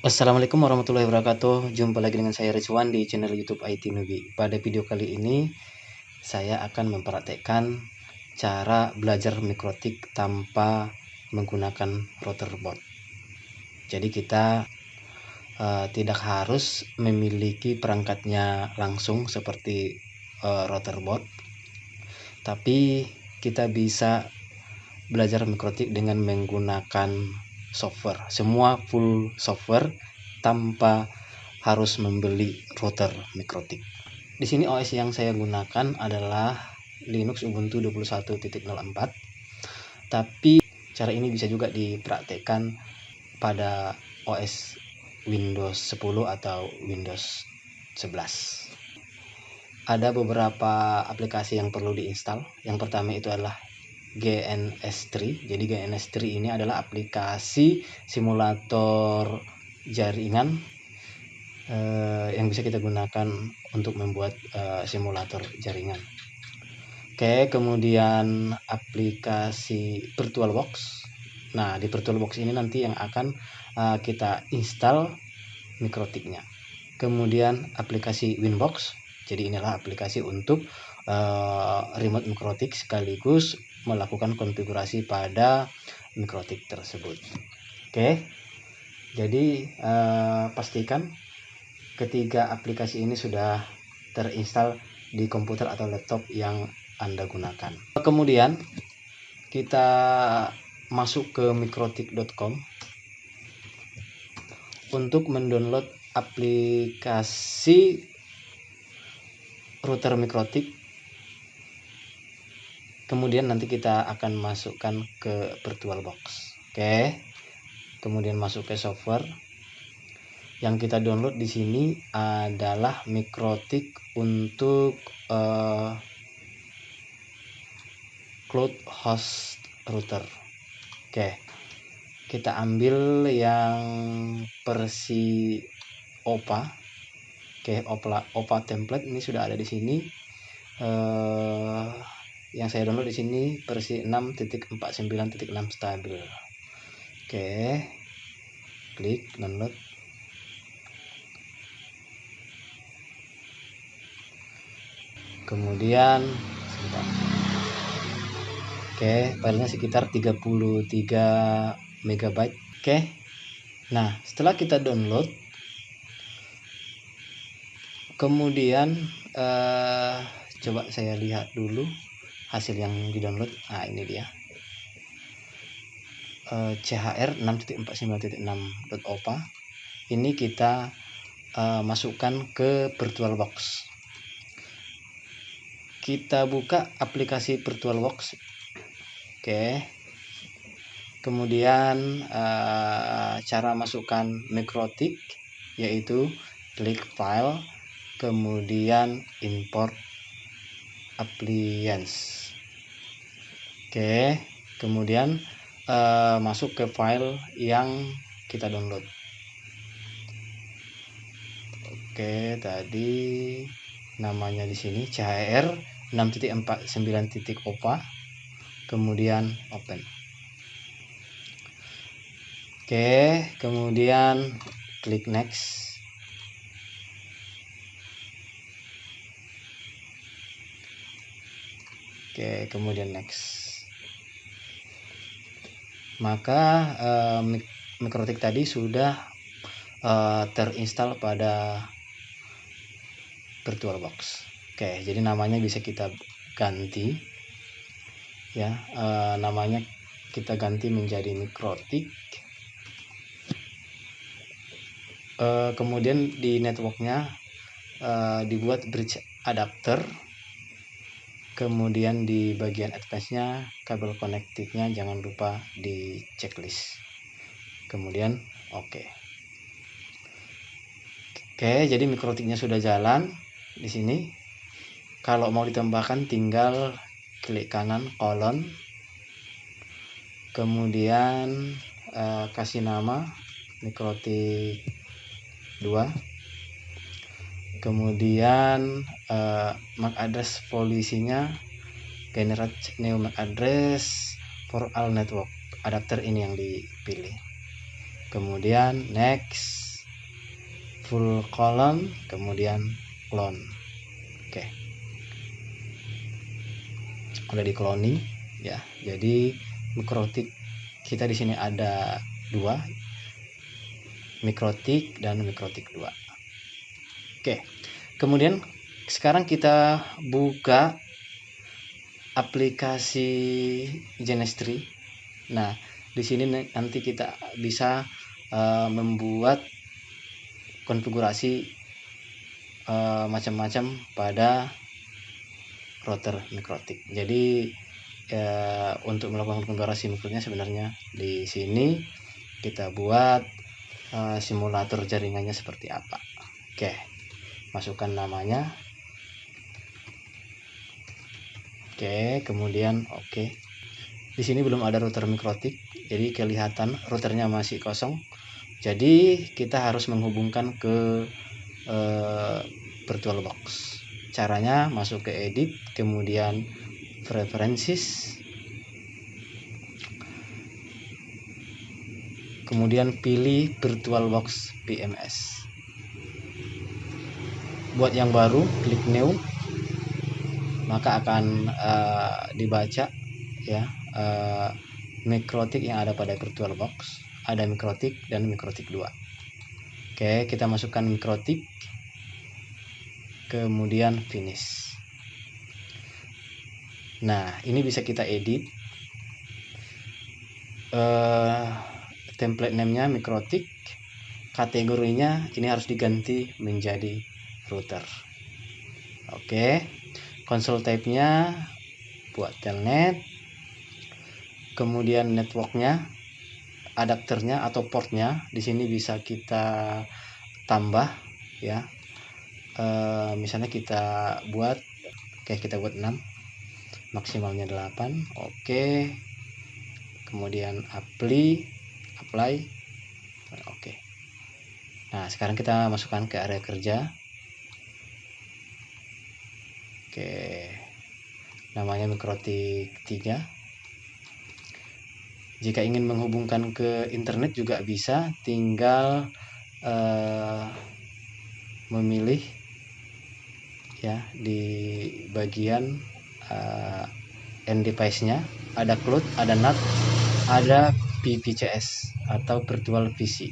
Assalamualaikum warahmatullahi wabarakatuh. Jumpa lagi dengan saya Rizwan di channel YouTube IT Newbie. Pada video kali ini saya akan mempraktekkan cara belajar mikrotik tanpa menggunakan router board. Jadi kita tidak harus memiliki perangkatnya langsung seperti router board, tapi kita bisa belajar mikrotik dengan menggunakan software. Semua full software tanpa harus membeli router mikrotik. Di sini OS yang saya gunakan adalah Linux Ubuntu 21.04. Tapi cara ini bisa juga dipraktekkan pada OS Windows 10 atau Windows 11. Ada beberapa aplikasi yang perlu diinstal. Yang pertama itu adalah GNS3. Jadi GNS3 ini adalah aplikasi simulator jaringan yang bisa kita gunakan untuk membuat simulator jaringan. Oke, kemudian aplikasi VirtualBox. Nah, di VirtualBox ini nanti yang akan kita install mikrotiknya. Kemudian aplikasi Winbox. Jadi inilah aplikasi untuk remote mikrotik sekaligus melakukan konfigurasi pada mikrotik tersebut. Oke, jadi pastikan ketiga aplikasi ini sudah terinstall di komputer atau laptop yang Anda gunakan. Kemudian kita masuk ke mikrotik.com untuk mendownload aplikasi router mikrotik. Kemudian nanti kita akan masukkan ke VirtualBox. Oke. Kemudian masuk ke software. Yang kita download di sini adalah mikrotik untuk cloud host router. Oke. Kita ambil yang versi OPA. Oke, OPA template ini sudah ada di sini. Yang saya download di sini versi 6.49.6 stabil. Oke, klik download. Kemudian oke, filenya sekitar 33 MB. Oke. Nah, setelah kita download, kemudian coba saya lihat dulu hasil yang di-download. Nah, ini dia. CHR 6.49.6.opa. Ini kita masukkan ke VirtualBox. Kita buka aplikasi VirtualBox. Oke. Kemudian cara masukkan mikrotik yaitu klik file, kemudian import appliance. Oke, kemudian masuk ke file yang kita download. Oke, tadi namanya di sini CHR 6.49.opa, kemudian open. Oke, kemudian klik next. Oke, kemudian next. Maka mikrotik tadi sudah terinstall pada VirtualBox. Oke, jadi namanya bisa kita ganti ya, namanya kita ganti menjadi mikrotik. Kemudian di networknya dibuat bridge adapter. Kemudian di bagian advance-nya kabel konektifnya jangan lupa di checklist. Kemudian oke. Oke, jadi mikrotiknya sudah jalan di sini. Kalau mau ditambahkan tinggal klik kanan kolon. Kemudian kasih nama mikrotik 2. Kemudian MAC address polisinya generate new MAC address for all network. Adapter ini yang dipilih. Kemudian next. full colon, kemudian clone. Oke, udah di cloning ya. Jadi mikrotik kita di sini ada 2, mikrotik dan mikrotik 2. Oke, kemudian sekarang kita buka aplikasi Genestry. Nah, di sini nanti kita bisa membuat konfigurasi macam-macam pada router mikrotik. Jadi untuk melakukan konfigurasi mikrotiknya sebenarnya di sini kita buat simulator jaringannya seperti apa. Oke, masukkan namanya. Oke, kemudian oke. Di sini belum ada router mikrotik, jadi kelihatan routernya masih kosong. Jadi kita harus menghubungkan ke VirtualBox. Caranya masuk ke edit, kemudian preferences, kemudian pilih VirtualBox PMS. Buat yang baru klik new, maka akan dibaca ya mikrotik yang ada pada VirtualBox. Ada mikrotik dan mikrotik 2. Oke, kita masukkan mikrotik, kemudian finish. Nah, ini bisa kita edit template name-nya mikrotik, kategorinya ini harus diganti menjadi router. Oke, console type-nya buat telnet, kemudian network-nya, adapternya atau port-nya di sini bisa kita tambah ya. Misalnya kita buat, kita buat 6, maksimalnya 8. Oke, kemudian apply. Oke, nah sekarang kita masukkan ke area kerja. Oke, namanya mikrotik 3. Jika ingin menghubungkan ke internet juga bisa, tinggal memilih ya di bagian end device-nya ada cloud, ada NAT, ada VPCS atau virtual PC.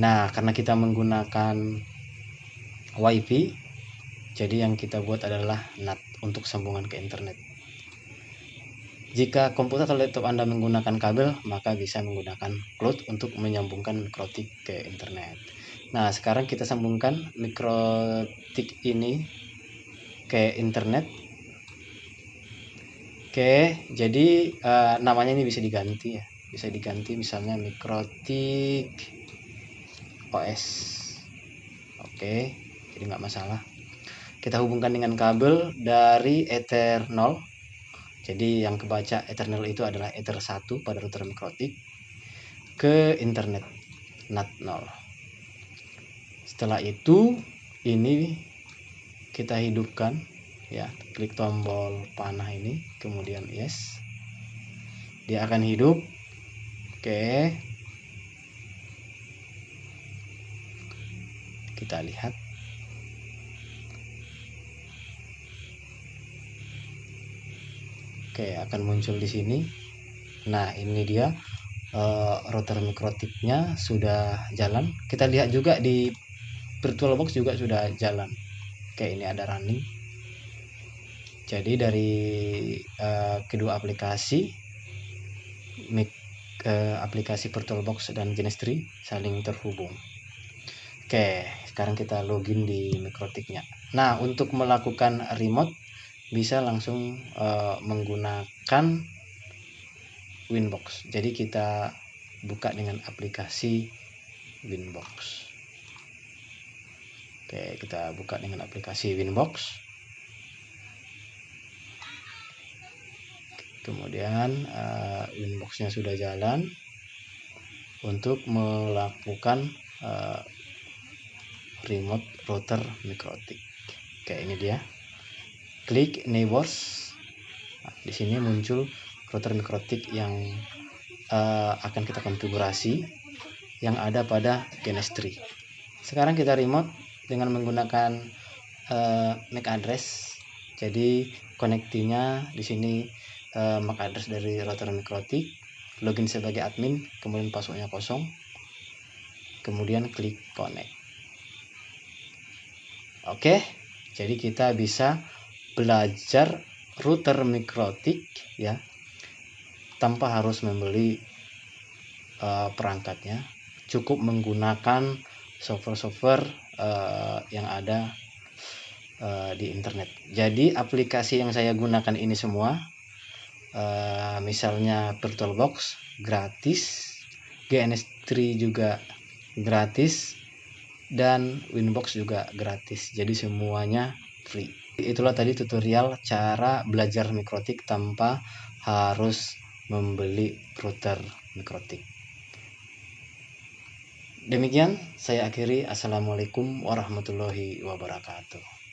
Nah, karena kita menggunakan WiFi, jadi yang kita buat adalah NAT untuk sambungan ke internet. Jika komputer atau laptop Anda menggunakan kabel, maka bisa menggunakan cloud untuk menyambungkan mikrotik ke internet. Nah, sekarang kita sambungkan mikrotik ini ke internet. Oke, jadi namanya ini bisa diganti ya. Bisa diganti misalnya mikrotik OS. Oke, jadi nggak masalah. Kita hubungkan dengan kabel dari Ether 0. Jadi yang kebaca Ether 0 itu adalah Ether 1 pada router mikrotik ke internet NAT 0. Setelah itu ini kita hidupkan ya, klik tombol panah ini, kemudian yes. Dia akan hidup. Oke. Kita lihat. Oke, akan muncul di sini. Nah, ini dia router mikrotiknya sudah jalan. Kita lihat juga di VirtualBox juga sudah jalan. Oke, ini ada running. Jadi dari kedua aplikasi aplikasi VirtualBox dan Genestry saling terhubung. Oke, sekarang kita login di mikrotiknya. Nah, untuk melakukan remote bisa langsung menggunakan Winbox. Jadi kita buka dengan aplikasi Winbox. Oke, kita buka dengan aplikasi Winbox. Kemudian Winbox-nya sudah jalan untuk melakukan remote router mikrotik. Oke, ini dia. Klik neighbors. Nah, di sini muncul router mikrotik yang akan kita konfigurasi yang ada pada Genestry. Sekarang kita remote dengan menggunakan MAC address. Jadi connectingnya di sini MAC address dari router Mikrotik, login sebagai admin, kemudian passwordnya kosong, kemudian klik connect. Oke, jadi kita bisa belajar router Mikrotik ya, tanpa harus membeli perangkatnya, cukup menggunakan software-software yang ada di internet. Jadi aplikasi yang saya gunakan ini semua, misalnya VirtualBox gratis, GNS3 juga gratis, dan Winbox juga gratis. Jadi semuanya free. Itulah tadi tutorial cara belajar Mikrotik tanpa harus membeli router Mikrotik. Demikian saya akhiri. Assalamualaikum warahmatullahi wabarakatuh.